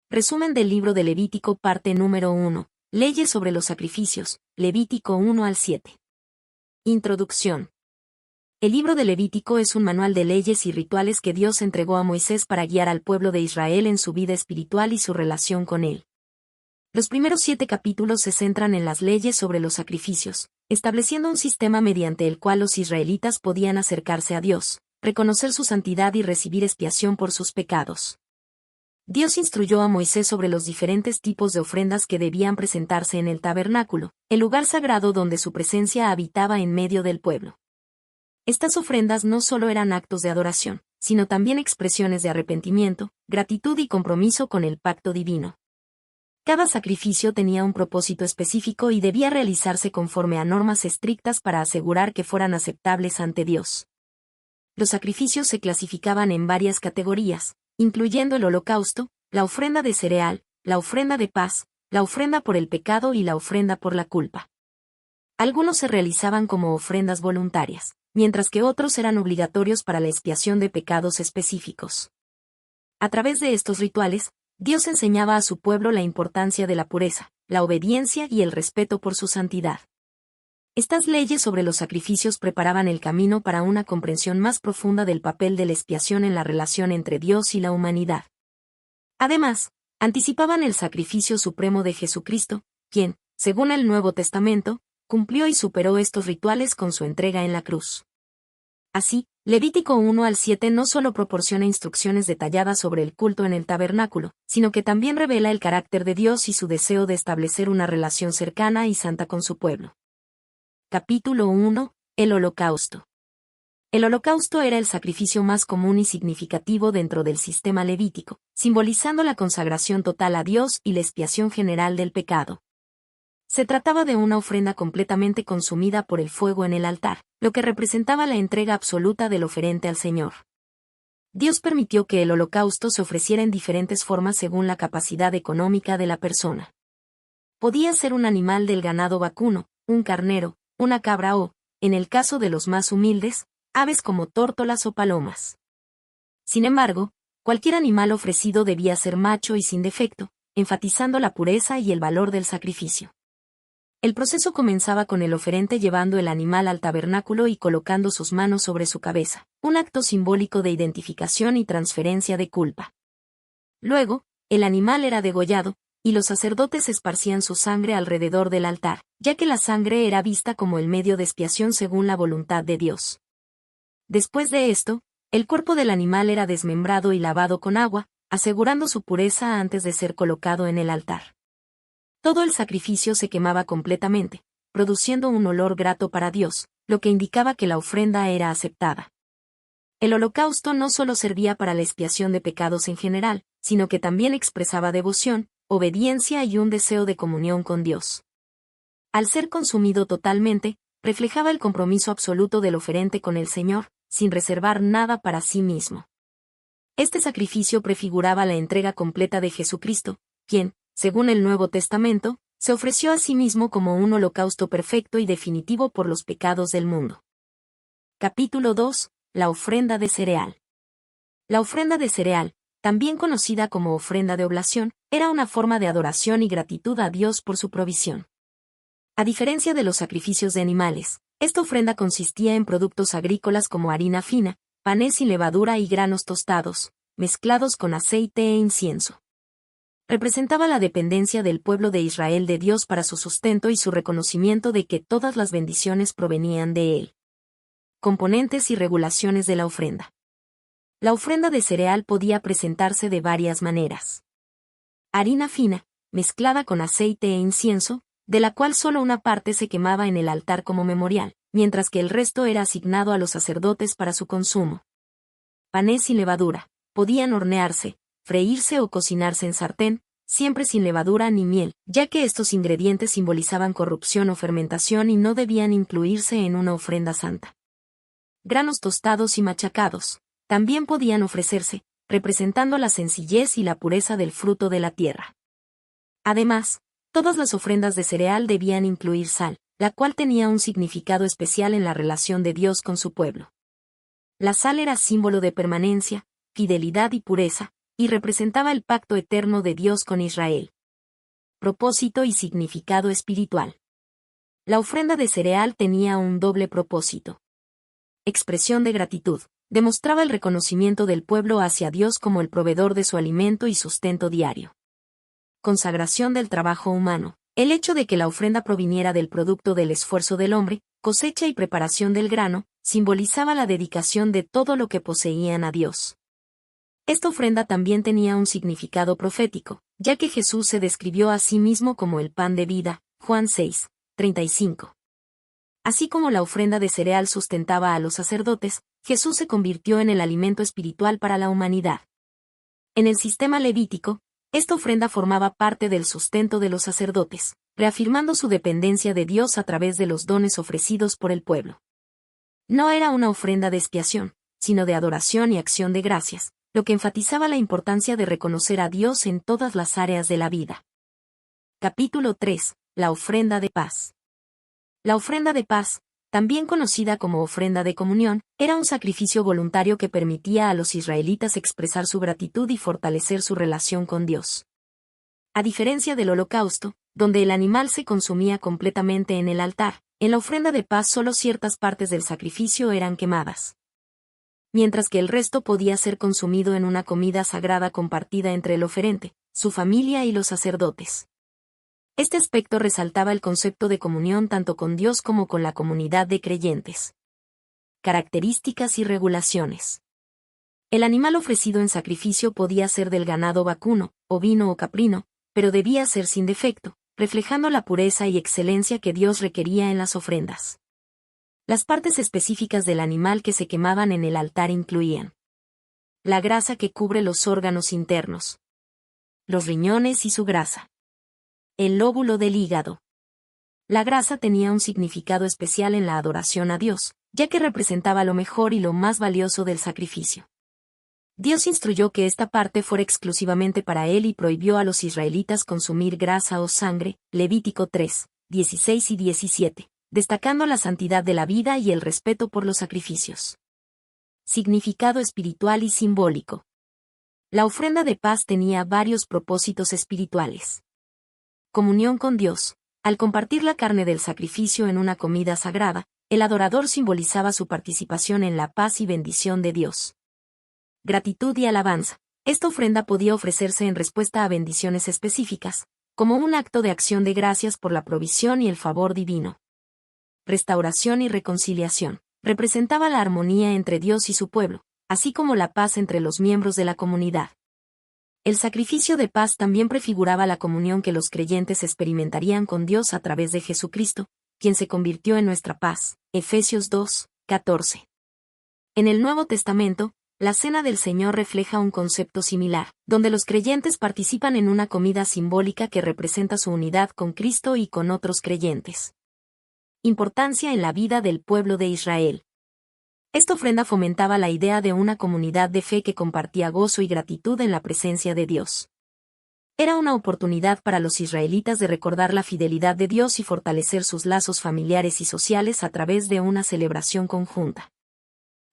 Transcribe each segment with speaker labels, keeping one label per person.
Speaker 1: Resumen del libro de Levítico, parte número 1. Leyes sobre los sacrificios, Levítico 1 al 7. Introducción. El libro de Levítico es un manual de leyes y rituales que Dios entregó a Moisés para guiar al pueblo de Israel en su vida espiritual y su relación con él. Los primeros 7 capítulos se centran en las leyes sobre los sacrificios, estableciendo un sistema mediante el cual los israelitas podían acercarse a Dios, reconocer su santidad y recibir expiación por sus pecados. Dios instruyó a Moisés sobre los diferentes tipos de ofrendas que debían presentarse en el tabernáculo, el lugar sagrado donde su presencia habitaba en medio del pueblo. Estas ofrendas no solo eran actos de adoración, sino también expresiones de arrepentimiento, gratitud y compromiso con el pacto divino. Cada sacrificio tenía un propósito específico y debía realizarse conforme a normas estrictas para asegurar que fueran aceptables ante Dios. Los sacrificios se clasificaban en varias categorías, incluyendo el holocausto, la ofrenda de cereal, la ofrenda de paz, la ofrenda por el pecado y la ofrenda por la culpa. Algunos se realizaban como ofrendas voluntarias, mientras que otros eran obligatorios para la expiación de pecados específicos. A través de estos rituales, Dios enseñaba a su pueblo la importancia de la pureza, la obediencia y el respeto por su santidad. Estas leyes sobre los sacrificios preparaban el camino para una comprensión más profunda del papel de la expiación en la relación entre Dios y la humanidad. Además, anticipaban el sacrificio supremo de Jesucristo, quien, según el Nuevo Testamento, cumplió y superó estos rituales con su entrega en la cruz. Así, Levítico 1 al 7 no solo proporciona instrucciones detalladas sobre el culto en el tabernáculo, sino que también revela el carácter de Dios y su deseo de establecer una relación cercana y santa con su pueblo. Capítulo 1. El Holocausto. El holocausto era el sacrificio más común y significativo dentro del sistema levítico, simbolizando la consagración total a Dios y la expiación general del pecado. Se trataba de una ofrenda completamente consumida por el fuego en el altar, lo que representaba la entrega absoluta del oferente al Señor. Dios permitió que el holocausto se ofreciera en diferentes formas según la capacidad económica de la persona. Podía ser un animal del ganado vacuno, un carnero, una cabra o, en el caso de los más humildes, aves como tórtolas o palomas. Sin embargo, cualquier animal ofrecido debía ser macho y sin defecto, enfatizando la pureza y el valor del sacrificio. El proceso comenzaba con el oferente llevando el animal al tabernáculo y colocando sus manos sobre su cabeza, un acto simbólico de identificación y transferencia de culpa. Luego, el animal era degollado, y los sacerdotes esparcían su sangre alrededor del altar, ya que la sangre era vista como el medio de expiación según la voluntad de Dios. Después de esto, el cuerpo del animal era desmembrado y lavado con agua, asegurando su pureza antes de ser colocado en el altar. Todo el sacrificio se quemaba completamente, produciendo un olor grato para Dios, lo que indicaba que la ofrenda era aceptada. El holocausto no solo servía para la expiación de pecados en general, sino que también expresaba devoción, obediencia y un deseo de comunión con Dios. Al ser consumido totalmente, reflejaba el compromiso absoluto del oferente con el Señor, sin reservar nada para sí mismo. Este sacrificio prefiguraba la entrega completa de Jesucristo, quien, según el Nuevo Testamento, se ofreció a sí mismo como un holocausto perfecto y definitivo por los pecados del mundo. Capítulo 2. La ofrenda de cereal. La ofrenda de cereal, también conocida como ofrenda de oblación, era una forma de adoración y gratitud a Dios por su provisión. A diferencia de los sacrificios de animales, esta ofrenda consistía en productos agrícolas como harina fina, panes sin levadura y granos tostados, mezclados con aceite e incienso. Representaba la dependencia del pueblo de Israel de Dios para su sustento y su reconocimiento de que todas las bendiciones provenían de Él. Componentes y regulaciones de la ofrenda. La ofrenda de cereal podía presentarse de varias maneras. Harina fina, mezclada con aceite e incienso, de la cual solo una parte se quemaba en el altar como memorial, mientras que el resto era asignado a los sacerdotes para su consumo. Panes sin levadura, podían hornearse, freírse o cocinarse en sartén, siempre sin levadura ni miel, ya que estos ingredientes simbolizaban corrupción o fermentación y no debían incluirse en una ofrenda santa. Granos tostados y machacados, también podían ofrecerse, representando la sencillez y la pureza del fruto de la tierra. Además, todas las ofrendas de cereal debían incluir sal, la cual tenía un significado especial en la relación de Dios con su pueblo. La sal era símbolo de permanencia, fidelidad y pureza, y representaba el pacto eterno de Dios con Israel. Propósito y significado espiritual. La ofrenda de cereal tenía un doble propósito. Expresión de gratitud. Demostraba el reconocimiento del pueblo hacia Dios como el proveedor de su alimento y sustento diario. Consagración del trabajo humano. El hecho de que la ofrenda proviniera del producto del esfuerzo del hombre, cosecha y preparación del grano, simbolizaba la dedicación de todo lo que poseían a Dios. Esta ofrenda también tenía un significado profético, ya que Jesús se describió a sí mismo como el pan de vida, Juan 6, 35. Así como la ofrenda de cereal sustentaba a los sacerdotes, Jesús se convirtió en el alimento espiritual para la humanidad. En el sistema levítico, esta ofrenda formaba parte del sustento de los sacerdotes, reafirmando su dependencia de Dios a través de los dones ofrecidos por el pueblo. No era una ofrenda de expiación, sino de adoración y acción de gracias, lo que enfatizaba la importancia de reconocer a Dios en todas las áreas de la vida. Capítulo 3. La ofrenda de paz. La ofrenda de paz, también conocida como ofrenda de comunión, era un sacrificio voluntario que permitía a los israelitas expresar su gratitud y fortalecer su relación con Dios. A diferencia del holocausto, donde el animal se consumía completamente en el altar, en la ofrenda de paz solo ciertas partes del sacrificio eran quemadas. Mientras que el resto podía ser consumido en una comida sagrada compartida entre el oferente, su familia y los sacerdotes. Este aspecto resaltaba el concepto de comunión tanto con Dios como con la comunidad de creyentes. Características y regulaciones. El animal ofrecido en sacrificio podía ser del ganado vacuno, ovino o caprino, pero debía ser sin defecto, reflejando la pureza y excelencia que Dios requería en las ofrendas. Las partes específicas del animal que se quemaban en el altar incluían la grasa que cubre los órganos internos, los riñones y su grasa, el lóbulo del hígado. La grasa tenía un significado especial en la adoración a Dios, ya que representaba lo mejor y lo más valioso del sacrificio. Dios instruyó que esta parte fuera exclusivamente para él y prohibió a los israelitas consumir grasa o sangre, Levítico 3, 16 y 17, destacando la santidad de la vida y el respeto por los sacrificios. Significado espiritual y simbólico. La ofrenda de paz tenía varios propósitos espirituales. Comunión con Dios. Al compartir la carne del sacrificio en una comida sagrada, el adorador simbolizaba su participación en la paz y bendición de Dios. Gratitud y alabanza. Esta ofrenda podía ofrecerse en respuesta a bendiciones específicas, como un acto de acción de gracias por la provisión y el favor divino. Restauración y reconciliación. Representaba la armonía entre Dios y su pueblo, así como la paz entre los miembros de la comunidad. El sacrificio de paz también prefiguraba la comunión que los creyentes experimentarían con Dios a través de Jesucristo, quien se convirtió en nuestra paz. Efesios 2, 14. En el Nuevo Testamento, la Cena del Señor refleja un concepto similar, donde los creyentes participan en una comida simbólica que representa su unidad con Cristo y con otros creyentes. Importancia en la vida del pueblo de Israel. Esta ofrenda fomentaba la idea de una comunidad de fe que compartía gozo y gratitud en la presencia de Dios. Era una oportunidad para los israelitas de recordar la fidelidad de Dios y fortalecer sus lazos familiares y sociales a través de una celebración conjunta.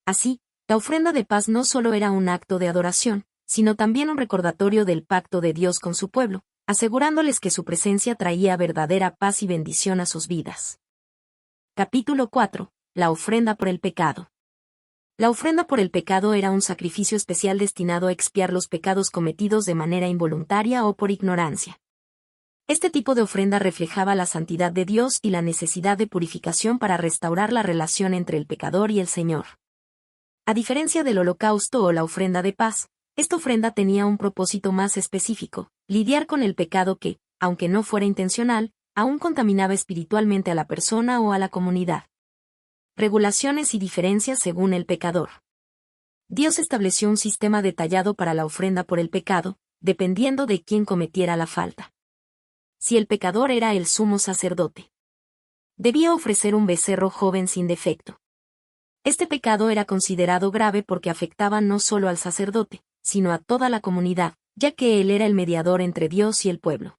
Speaker 1: Así, la ofrenda de paz no solo era un acto de adoración, sino también un recordatorio del pacto de Dios con su pueblo, asegurándoles que su presencia traía verdadera paz y bendición a sus vidas. Capítulo 4. La ofrenda por el pecado. La ofrenda por el pecado era un sacrificio especial destinado a expiar los pecados cometidos de manera involuntaria o por ignorancia. Este tipo de ofrenda reflejaba la santidad de Dios y la necesidad de purificación para restaurar la relación entre el pecador y el Señor. A diferencia del holocausto o la ofrenda de paz, esta ofrenda tenía un propósito más específico: lidiar con el pecado que, aunque no fuera intencional, aún contaminaba espiritualmente a la persona o a la comunidad. Regulaciones y diferencias según el pecador. Dios estableció un sistema detallado para la ofrenda por el pecado, dependiendo de quién cometiera la falta. Si el pecador era el sumo sacerdote, debía ofrecer un becerro joven sin defecto. Este pecado era considerado grave porque afectaba no solo al sacerdote, sino a toda la comunidad, ya que él era el mediador entre Dios y el pueblo.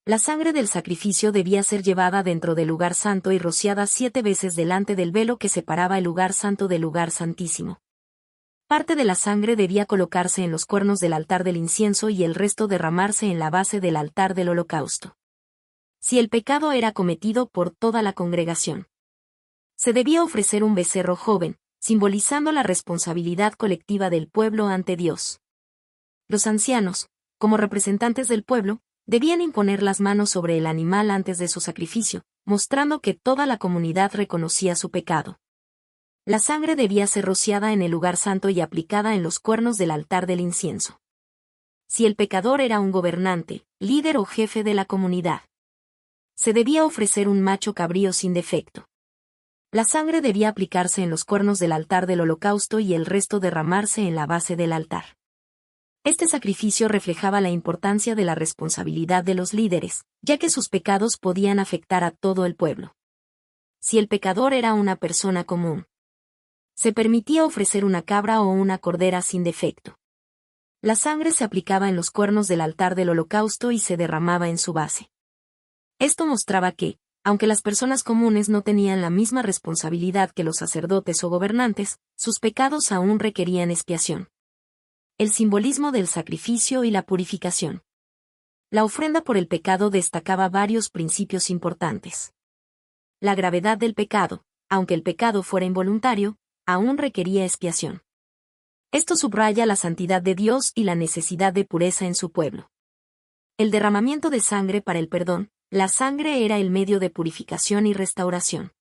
Speaker 1: La sangre del sacrificio debía ser llevada dentro del lugar santo y rociada 7 veces delante del velo que separaba el lugar santo del lugar santísimo. Parte de la sangre debía colocarse en los cuernos del altar del incienso y el resto derramarse en la base del altar del holocausto. Si el pecado era cometido por toda la congregación, se debía ofrecer un becerro joven, simbolizando la responsabilidad colectiva del pueblo ante Dios. Los ancianos, como representantes del pueblo, debían imponer las manos sobre el animal antes de su sacrificio, mostrando que toda la comunidad reconocía su pecado. La sangre debía ser rociada en el lugar santo y aplicada en los cuernos del altar del incienso. Si el pecador era un gobernante, líder o jefe de la comunidad, se debía ofrecer un macho cabrío sin defecto. La sangre debía aplicarse en los cuernos del altar del holocausto y el resto derramarse en la base del altar. Este sacrificio reflejaba la importancia de la responsabilidad de los líderes, ya que sus pecados podían afectar a todo el pueblo. Si el pecador era una persona común, se permitía ofrecer una cabra o una cordera sin defecto. La sangre se aplicaba en los cuernos del altar del holocausto y se derramaba en su base. Esto mostraba que, aunque las personas comunes no tenían la misma responsabilidad que los sacerdotes o gobernantes, sus pecados aún requerían expiación. El simbolismo del sacrificio y la purificación. La ofrenda por el pecado destacaba varios principios importantes. La gravedad del pecado, aunque el pecado fuera involuntario, aún requería expiación. Esto subraya la santidad de Dios y la necesidad de pureza en su pueblo. El derramamiento de sangre para el perdón. La sangre era el medio de purificación y restauración.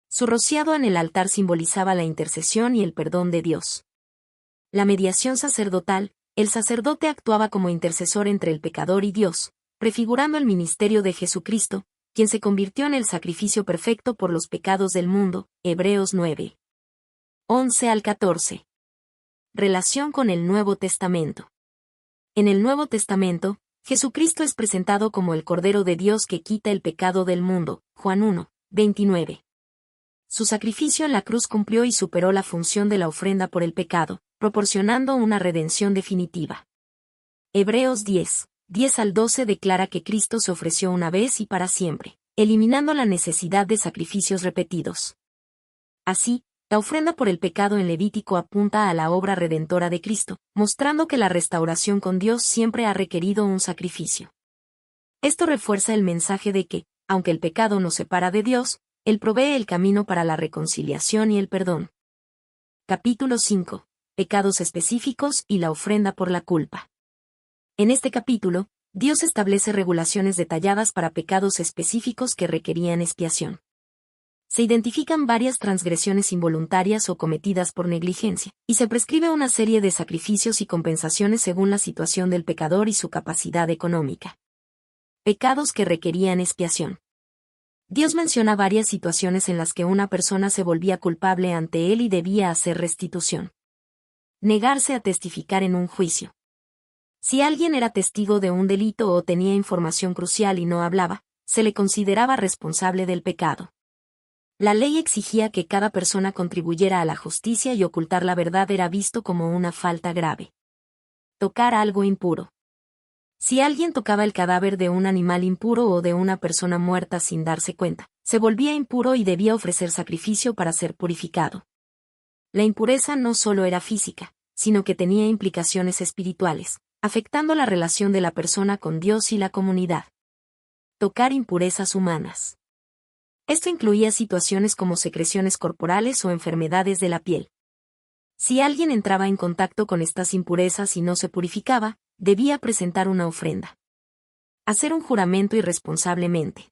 Speaker 1: Su rociado en el altar simbolizaba la intercesión y el perdón de Dios. La mediación sacerdotal, el sacerdote actuaba como intercesor entre el pecador y Dios, prefigurando el ministerio de Jesucristo, quien se convirtió en el sacrificio perfecto por los pecados del mundo. Hebreos 9. 11 al 14. Relación con el Nuevo Testamento. En el Nuevo Testamento, Jesucristo es presentado como el Cordero de Dios que quita el pecado del mundo. Juan 1, 29. Su sacrificio en la cruz cumplió y superó la función de la ofrenda por el pecado, proporcionando una redención definitiva. Hebreos 10, 10 al 12 declara que Cristo se ofreció una vez y para siempre, eliminando la necesidad de sacrificios repetidos. Así, la ofrenda por el pecado en Levítico apunta a la obra redentora de Cristo, mostrando que la restauración con Dios siempre ha requerido un sacrificio. Esto refuerza el mensaje de que, aunque el pecado nos separa de Dios, Él provee el camino para la reconciliación y el perdón. Capítulo 5. Pecados específicos y la ofrenda por la culpa. En este capítulo, Dios establece regulaciones detalladas para pecados específicos que requerían expiación. Se identifican varias transgresiones involuntarias o cometidas por negligencia, y se prescribe una serie de sacrificios y compensaciones según la situación del pecador y su capacidad económica. Pecados que requerían expiación. Dios menciona varias situaciones en las que una persona se volvía culpable ante Él y debía hacer restitución. Negarse a testificar en un juicio. Si alguien era testigo de un delito o tenía información crucial y no hablaba, se le consideraba responsable del pecado. La ley exigía que cada persona contribuyera a la justicia y ocultar la verdad era visto como una falta grave. Tocar algo impuro. Si alguien tocaba el cadáver de un animal impuro o de una persona muerta sin darse cuenta, se volvía impuro y debía ofrecer sacrificio para ser purificado. La impureza no solo era física, sino que tenía implicaciones espirituales, afectando la relación de la persona con Dios y la comunidad. Tocar impurezas humanas. Esto incluía situaciones como secreciones corporales o enfermedades de la piel. Si alguien entraba en contacto con estas impurezas y no se purificaba, debía presentar una ofrenda. Hacer un juramento irresponsablemente.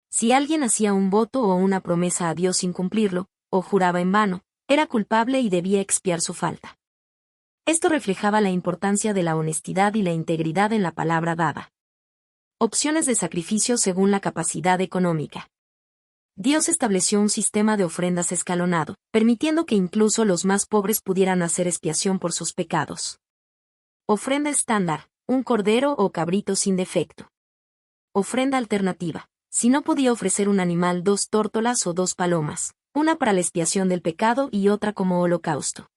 Speaker 1: Si alguien hacía un voto o una promesa a Dios sin cumplirlo, o juraba en vano, era culpable y debía expiar su falta. Esto reflejaba la importancia de la honestidad y la integridad en la palabra dada. Opciones de sacrificio según la capacidad económica. Dios estableció un sistema de ofrendas escalonado, permitiendo que incluso los más pobres pudieran hacer expiación por sus pecados. Ofrenda estándar, un cordero o cabrito sin defecto. Ofrenda alternativa. Si no podía ofrecer un animal, 2 tórtolas o 2 palomas, una para la expiación del pecado y otra como holocausto.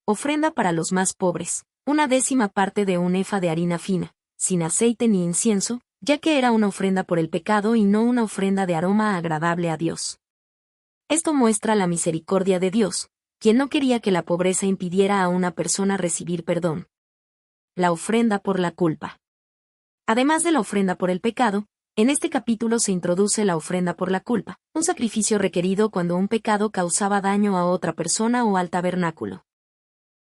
Speaker 1: Ofrenda para los más pobres, 1/10 parte de un efa de harina fina, sin aceite ni incienso, ya que era una ofrenda por el pecado y no una ofrenda de aroma agradable a Dios. Esto muestra la misericordia de Dios, quien no quería que la pobreza impidiera a una persona recibir perdón. La ofrenda por la culpa. Además de la ofrenda por el pecado, en este capítulo se introduce la ofrenda por la culpa, un sacrificio requerido cuando un pecado causaba daño a otra persona o al tabernáculo.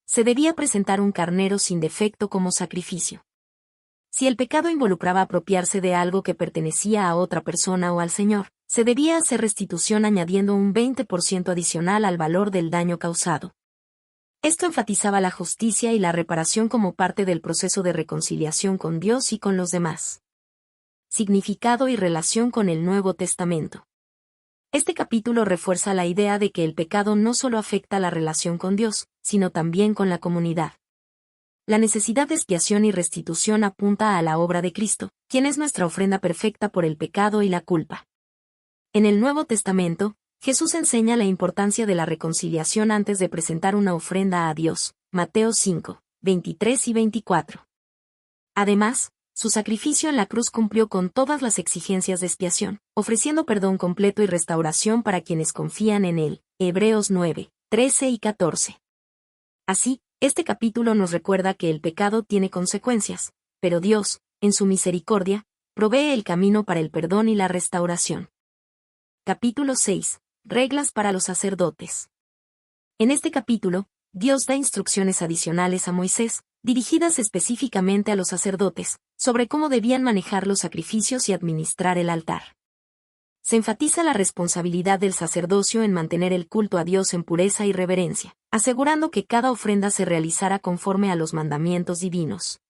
Speaker 1: Se debía presentar un carnero sin defecto como sacrificio. Si el pecado involucraba apropiarse de algo que pertenecía a otra persona o al Señor, se debía hacer restitución añadiendo un 20% adicional al valor del daño causado. Esto enfatizaba la justicia y la reparación como parte del proceso de reconciliación con Dios y con los demás. Significado y relación con el Nuevo Testamento. Este capítulo refuerza la idea de que el pecado no solo afecta la relación con Dios, sino también con la comunidad. La necesidad de expiación y restitución apunta a la obra de Cristo, quien es nuestra ofrenda perfecta por el pecado y la culpa. En el Nuevo Testamento, Jesús enseña la importancia de la reconciliación antes de presentar una ofrenda a Dios, Mateo 5, 23 y 24. Además, su sacrificio en la cruz cumplió con todas las exigencias de expiación, ofreciendo perdón completo y restauración para quienes confían en él, Hebreos 9, 13 y 14. Así, este capítulo nos recuerda que el pecado tiene consecuencias, pero Dios, en su misericordia, provee el camino para el perdón y la restauración. Capítulo 6. Reglas para los sacerdotes. En este capítulo, Dios da instrucciones adicionales a Moisés, dirigidas específicamente a los sacerdotes, sobre cómo debían manejar los sacrificios y administrar el altar. Se enfatiza la responsabilidad del sacerdocio en mantener el culto a Dios en pureza y reverencia, asegurando que cada ofrenda se realizara conforme a los mandamientos divinos.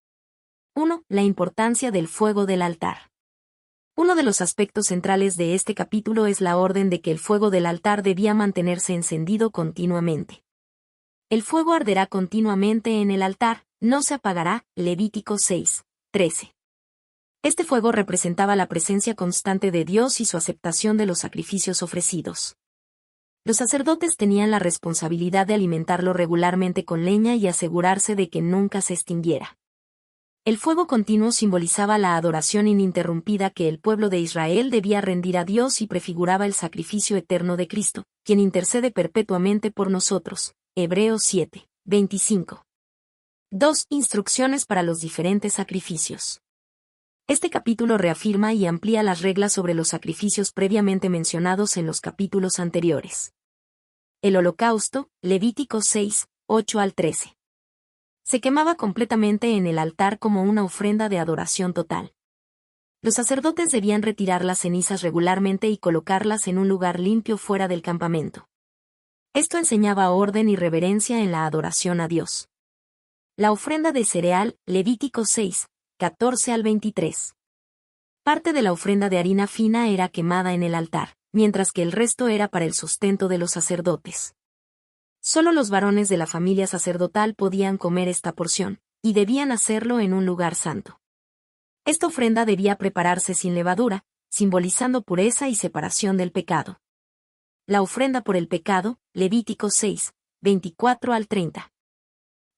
Speaker 1: 1. La importancia del fuego del altar. Uno de los aspectos centrales de este capítulo es la orden de que el fuego del altar debía mantenerse encendido continuamente. El fuego arderá continuamente en el altar, no se apagará, Levítico 6, 13. Este fuego representaba la presencia constante de Dios y su aceptación de los sacrificios ofrecidos. Los sacerdotes tenían la responsabilidad de alimentarlo regularmente con leña y asegurarse de que nunca se extinguiera. El fuego continuo simbolizaba la adoración ininterrumpida que el pueblo de Israel debía rendir a Dios y prefiguraba el sacrificio eterno de Cristo, quien intercede perpetuamente por nosotros. Hebreos 7, 25. 2. Instrucciones para los diferentes sacrificios. Este capítulo reafirma y amplía las reglas sobre los sacrificios previamente mencionados en los capítulos anteriores. El holocausto, Levítico 6, 8 al 13. Se quemaba completamente en el altar como una ofrenda de adoración total. Los sacerdotes debían retirar las cenizas regularmente y colocarlas en un lugar limpio fuera del campamento. Esto enseñaba orden y reverencia en la adoración a Dios. La ofrenda de cereal, Levítico 6, 14 al 23. Parte de la ofrenda de harina fina era quemada en el altar, mientras que el resto era para el sustento de los sacerdotes. Solo los varones de la familia sacerdotal podían comer esta porción, y debían hacerlo en un lugar santo. Esta ofrenda debía prepararse sin levadura, simbolizando pureza y separación del pecado. La ofrenda por el pecado, Levítico 6, 24 al 30.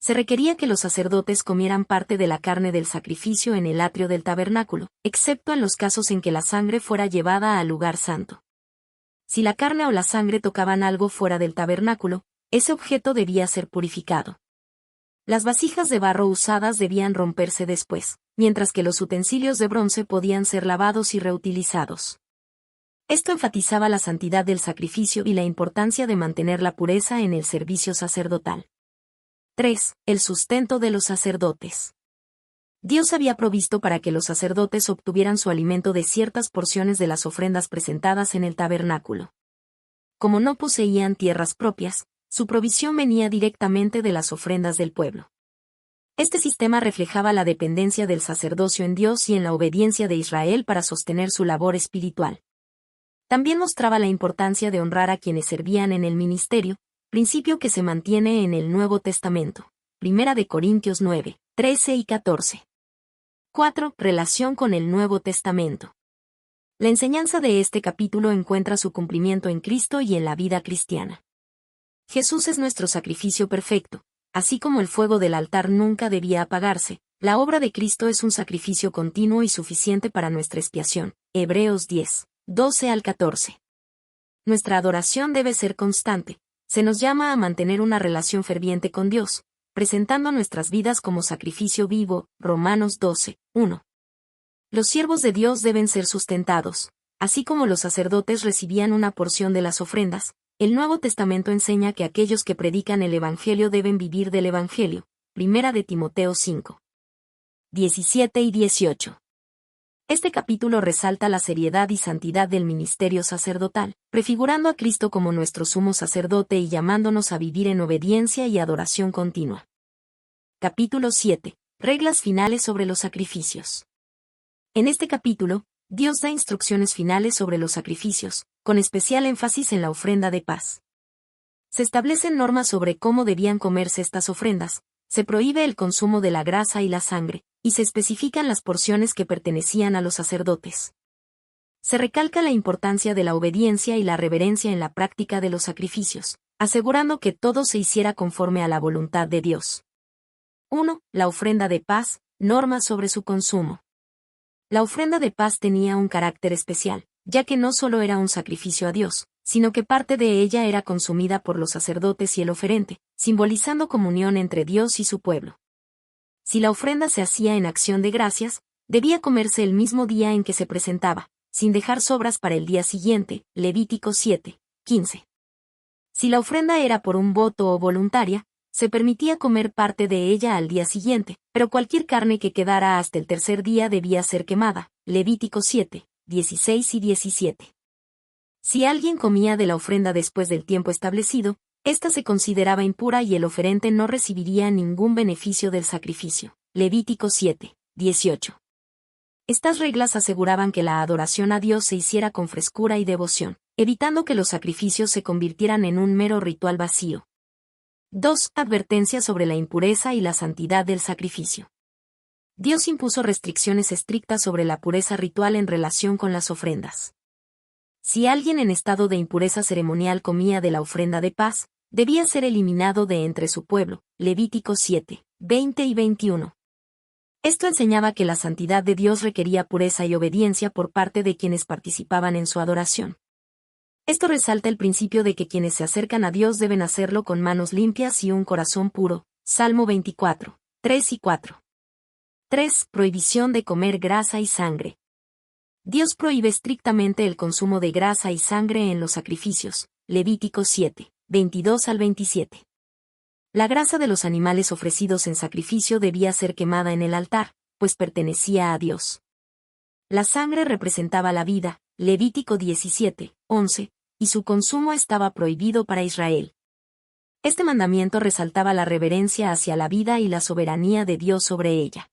Speaker 1: Se requería que los sacerdotes comieran parte de la carne del sacrificio en el atrio del tabernáculo, excepto en los casos en que la sangre fuera llevada al lugar santo. Si la carne o la sangre tocaban algo fuera del tabernáculo, ese objeto debía ser purificado. Las vasijas de barro usadas debían romperse después, mientras que los utensilios de bronce podían ser lavados y reutilizados. Esto enfatizaba la santidad del sacrificio y la importancia de mantener la pureza en el servicio sacerdotal. 3. El sustento de los sacerdotes. Dios había provisto para que los sacerdotes obtuvieran su alimento de ciertas porciones de las ofrendas presentadas en el tabernáculo. Como no poseían tierras propias, su provisión venía directamente de las ofrendas del pueblo. Este sistema reflejaba la dependencia del sacerdocio en Dios y en la obediencia de Israel para sostener su labor espiritual. También mostraba la importancia de honrar a quienes servían en el ministerio, principio que se mantiene en el Nuevo Testamento. 1 Corintios 9, 13 y 14. 4. Relación con el Nuevo Testamento. La enseñanza de este capítulo encuentra su cumplimiento en Cristo y en la vida cristiana. Jesús es nuestro sacrificio perfecto, así como el fuego del altar nunca debía apagarse. La obra de Cristo es un sacrificio continuo y suficiente para nuestra expiación. Hebreos 10, 12 al 14. Nuestra adoración debe ser constante, se nos llama a mantener una relación ferviente con Dios, presentando nuestras vidas como sacrificio vivo, Romanos 12, 1. Los siervos de Dios deben ser sustentados, así como los sacerdotes recibían una porción de las ofrendas. El Nuevo Testamento enseña que aquellos que predican el Evangelio deben vivir del Evangelio, Primera de Timoteo 5, 17 y 18. Este capítulo resalta la seriedad y santidad del ministerio sacerdotal, prefigurando a Cristo como nuestro sumo sacerdote y llamándonos a vivir en obediencia y adoración continua. Capítulo 7. Reglas finales sobre los sacrificios. En este capítulo, Dios da instrucciones finales sobre los sacrificios, con especial énfasis en la ofrenda de paz. Se establecen normas sobre cómo debían comerse estas ofrendas, se prohíbe el consumo de la grasa y la sangre, y se especifican las porciones que pertenecían a los sacerdotes. Se recalca la importancia de la obediencia y la reverencia en la práctica de los sacrificios, asegurando que todo se hiciera conforme a la voluntad de Dios. 1. La ofrenda de paz, normas sobre su consumo. La ofrenda de paz tenía un carácter especial, ya que no solo era un sacrificio a Dios, sino que parte de ella era consumida por los sacerdotes y el oferente, simbolizando comunión entre Dios y su pueblo. Si la ofrenda se hacía en acción de gracias, debía comerse el mismo día en que se presentaba, sin dejar sobras para el día siguiente, Levítico 7, 15. Si la ofrenda era por un voto o voluntaria, se permitía comer parte de ella al día siguiente, pero cualquier carne que quedara hasta el tercer día debía ser quemada, Levítico 7, 16 y 17. Si alguien comía de la ofrenda después del tiempo establecido, ésta se consideraba impura y el oferente no recibiría ningún beneficio del sacrificio. Levítico 7, 18. Estas reglas aseguraban que la adoración a Dios se hiciera con frescura y devoción, evitando que los sacrificios se convirtieran en un mero ritual vacío. 2. Advertencia sobre la impureza y la santidad del sacrificio. Dios impuso restricciones estrictas sobre la pureza ritual en relación con las ofrendas. Si alguien en estado de impureza ceremonial comía de la ofrenda de paz, debía ser eliminado de entre su pueblo, Levítico 7, 20 y 21. Esto enseñaba que la santidad de Dios requería pureza y obediencia por parte de quienes participaban en su adoración. Esto resalta el principio de que quienes se acercan a Dios deben hacerlo con manos limpias y un corazón puro, Salmo 24, 3 y 4. 3. Prohibición de comer grasa y sangre. Dios prohíbe estrictamente el consumo de grasa y sangre en los sacrificios, Levítico 7, 22 al 27. La grasa de los animales ofrecidos en sacrificio debía ser quemada en el altar, pues pertenecía a Dios. La sangre representaba la vida, Levítico 17, 11, y su consumo estaba prohibido para Israel. Este mandamiento resaltaba la reverencia hacia la vida y la soberanía de Dios sobre ella.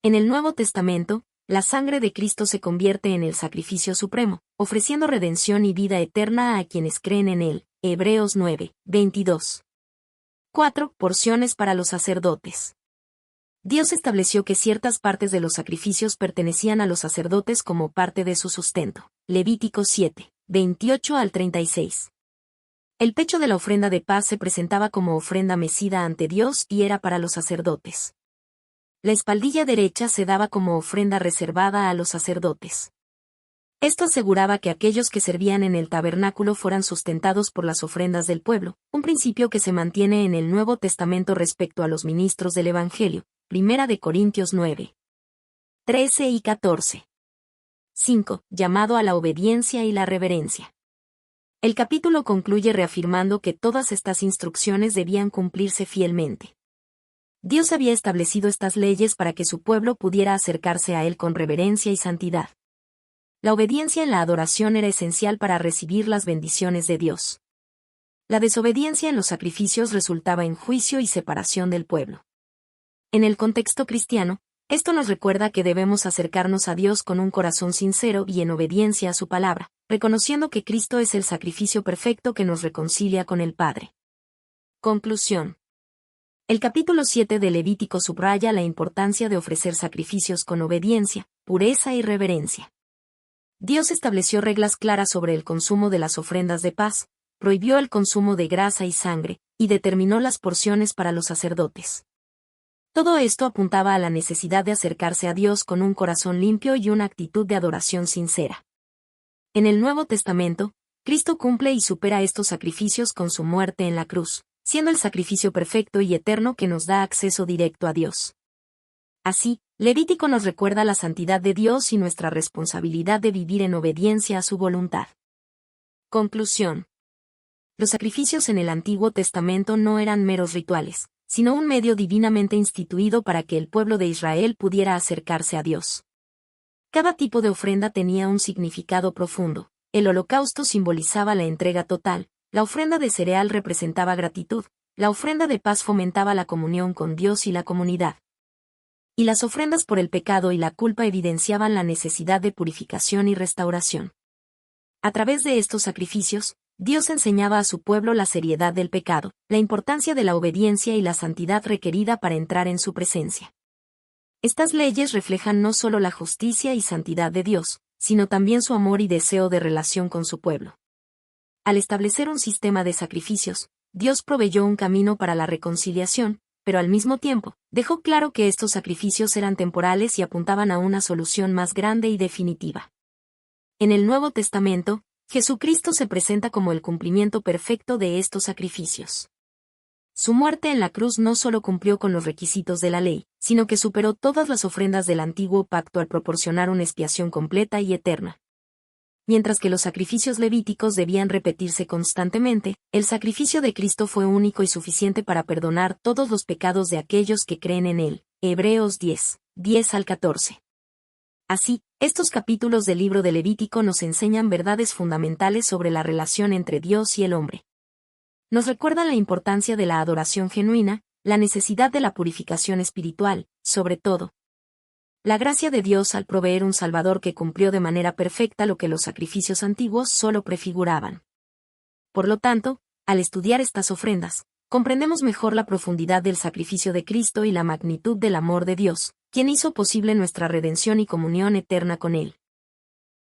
Speaker 1: En el Nuevo Testamento, la sangre de Cristo se convierte en el sacrificio supremo, ofreciendo redención y vida eterna a quienes creen en él. Hebreos 9, 22. 4. Porciones para los sacerdotes. Dios estableció que ciertas partes de los sacrificios pertenecían a los sacerdotes como parte de su sustento. Levítico 7, 28 al 36. El pecho de la ofrenda de paz se presentaba como ofrenda mecida ante Dios y era para los sacerdotes. La espaldilla derecha se daba como ofrenda reservada a los sacerdotes. Esto aseguraba que aquellos que servían en el tabernáculo fueran sustentados por las ofrendas del pueblo, un principio que se mantiene en el Nuevo Testamento respecto a los ministros del Evangelio, Primera de Corintios 9, 13 y 14. 5. Llamado a la obediencia y la reverencia. El capítulo concluye reafirmando que todas estas instrucciones debían cumplirse fielmente. Dios había establecido estas leyes para que su pueblo pudiera acercarse a Él con reverencia y santidad. La obediencia en la adoración era esencial para recibir las bendiciones de Dios. La desobediencia en los sacrificios resultaba en juicio y separación del pueblo. En el contexto cristiano, esto nos recuerda que debemos acercarnos a Dios con un corazón sincero y en obediencia a su palabra, reconociendo que Cristo es el sacrificio perfecto que nos reconcilia con el Padre. Conclusión. El capítulo 7 de Levítico subraya la importancia de ofrecer sacrificios con obediencia, pureza y reverencia. Dios estableció reglas claras sobre el consumo de las ofrendas de paz, prohibió el consumo de grasa y sangre, y determinó las porciones para los sacerdotes. Todo esto apuntaba a la necesidad de acercarse a Dios con un corazón limpio y una actitud de adoración sincera. En el Nuevo Testamento, Cristo cumple y supera estos sacrificios con su muerte en la cruz, siendo el sacrificio perfecto y eterno que nos da acceso directo a Dios. Así, Levítico nos recuerda la santidad de Dios y nuestra responsabilidad de vivir en obediencia a su voluntad. Conclusión. Los sacrificios en el Antiguo Testamento no eran meros rituales, sino un medio divinamente instituido para que el pueblo de Israel pudiera acercarse a Dios. Cada tipo de ofrenda tenía un significado profundo. El holocausto simbolizaba la entrega total, la ofrenda de cereal representaba gratitud, la ofrenda de paz fomentaba la comunión con Dios y la comunidad. Y las ofrendas por el pecado y la culpa evidenciaban la necesidad de purificación y restauración. A través de estos sacrificios, Dios enseñaba a su pueblo la seriedad del pecado, la importancia de la obediencia y la santidad requerida para entrar en su presencia. Estas leyes reflejan no solo la justicia y santidad de Dios, sino también su amor y deseo de relación con su pueblo. Al establecer un sistema de sacrificios, Dios proveyó un camino para la reconciliación, pero al mismo tiempo, dejó claro que estos sacrificios eran temporales y apuntaban a una solución más grande y definitiva. En el Nuevo Testamento, Jesucristo se presenta como el cumplimiento perfecto de estos sacrificios. Su muerte en la cruz no solo cumplió con los requisitos de la ley, sino que superó todas las ofrendas del antiguo pacto al proporcionar una expiación completa y eterna. Mientras que los sacrificios levíticos debían repetirse constantemente, el sacrificio de Cristo fue único y suficiente para perdonar todos los pecados de aquellos que creen en él. Hebreos 10, 10 al 14. Así, estos capítulos del libro de Levítico nos enseñan verdades fundamentales sobre la relación entre Dios y el hombre. Nos recuerdan la importancia de la adoración genuina, la necesidad de la purificación espiritual, sobre todo, la gracia de Dios al proveer un Salvador que cumplió de manera perfecta lo que los sacrificios antiguos solo prefiguraban. Por lo tanto, al estudiar estas ofrendas, comprendemos mejor la profundidad del sacrificio de Cristo y la magnitud del amor de Dios, quien hizo posible nuestra redención y comunión eterna con Él.